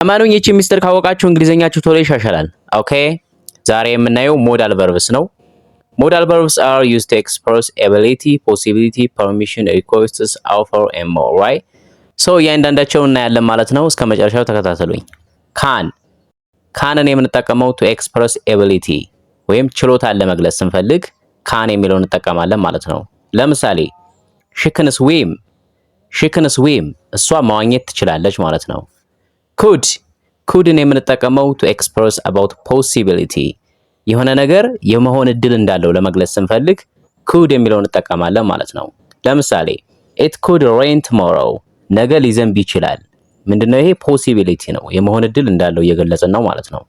እመኑኝ ይህች ሚስጥር ካወቃችሁ እንግሊዘኛችሁ ቶሎ ይሻሻላል። ኦኬ ዛሬ የምናየው ሞዳል ቨርብስ ነው። Modal verbs are used to express ability, possibility, permission, requests, offer and more, right? So እያንዳንዳቸው እናያለን ማለት ነው። እስከ መጨረሻው ተከታተሉኝ። ካንን የምንጠቀመው to express ability ወይም ችሎታን ለመግለጽ ስንፈልግ ካን የሚለውን እንጠቀማለን ማለት ነው። ለምሳሌ she can swim እሷ መዋኘት ትችላለች ማለት ነው። couldን የምንጠቀመው to express about possibility የሆነ ነገር የመሆን እድል እንዳለው ለመግለጽ ስንፈልግ could የሚለውን እንጠቀማለን ማለት ነው። ለምሳሌ it could rain tomorrow ነገ ሊዘንብ ይችላል። ምንድነው ይሄ? ፖሲቢሊቲ ነው፣ የመሆን እድል እንዳለው እየገለጽን ነው ማለት ነው።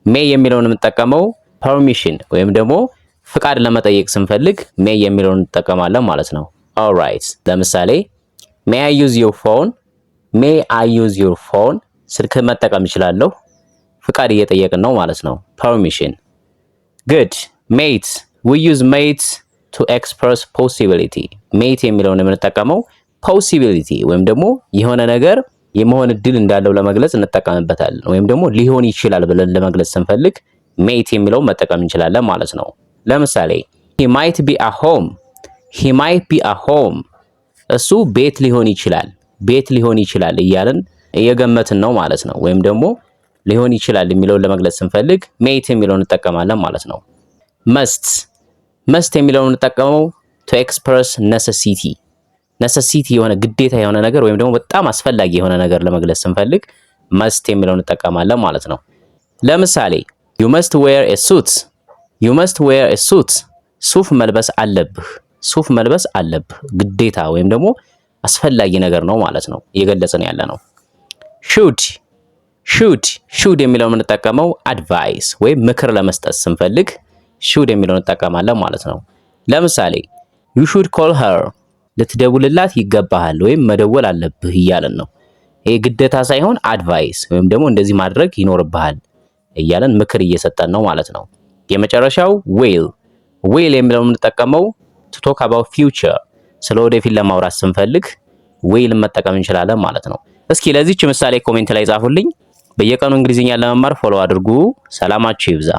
may የሚለውን የምንጠቀመው permission ወይም ደግሞ ፍቃድ ለመጠየቅ ስንፈልግ may የሚለውን እንጠቀማለን ማለት ነው። alright ለምሳሌ may I use your phone ስልክ መጠቀም እችላለሁ። ፍቃድ እየጠየቅን ነው ማለት ነው። permission good mate we use mate to express possibility mate የሚለውን የምንጠቀመው possibility ወይም ደግሞ የሆነ ነገር የመሆን እድል እንዳለው ለመግለጽ እንጠቀምበታለን። ወይም ደግሞ ሊሆን ይችላል ብለን ለመግለጽ ስንፈልግ mate የሚለውን መጠቀም እንችላለን ማለት ነው። ለምሳሌ he might be at home እሱ ቤት ሊሆን ይችላል እያልን እየገመትን ነው ማለት ነው። ወይም ደግሞ ሊሆን ይችላል የሚለውን ለመግለጽ ስንፈልግ ሜት የሚለውን እንጠቀማለን ማለት ነው። መስት የሚለውን እንጠቀመው to express necessity የሆነ ግዴታ የሆነ ነገር ወይም ደግሞ በጣም አስፈላጊ የሆነ ነገር ለመግለጽ ስንፈልግ መስት የሚለውን እንጠቀማለን ማለት ነው። ለምሳሌ you must wear a suit ሱፍ መልበስ አለብህ ግዴታ ወይም ደግሞ አስፈላጊ ነገር ነው ማለት ነው። እየገለጽን ያለ ነው። should የሚለውን የምንጠቀመው advice ወይም ምክር ለመስጠት ስንፈልግ should የሚለውን እንጠቀማለን ማለት ነው። ለምሳሌ you should call her ልትደውልላት ይገባሃል ወይም መደወል አለብህ እያለን ነው። ይሄ ግዴታ ሳይሆን advice ወይም ደግሞ እንደዚህ ማድረግ ይኖርብሃል እያለን ምክር እየሰጠን ነው ማለት ነው። የመጨረሻው will የሚለውን የምንጠቀመው to talk about future ስለ ወደፊት ለማውራት ስንፈልግ will መጠቀም እንችላለን ማለት ነው። እስኪ ለዚህች ምሳሌ ኮሜንት ላይ ጻፉልኝ። በየቀኑ እንግሊዝኛ ለመማር ፎሎ አድርጉ። ሰላማችሁ ይብዛ።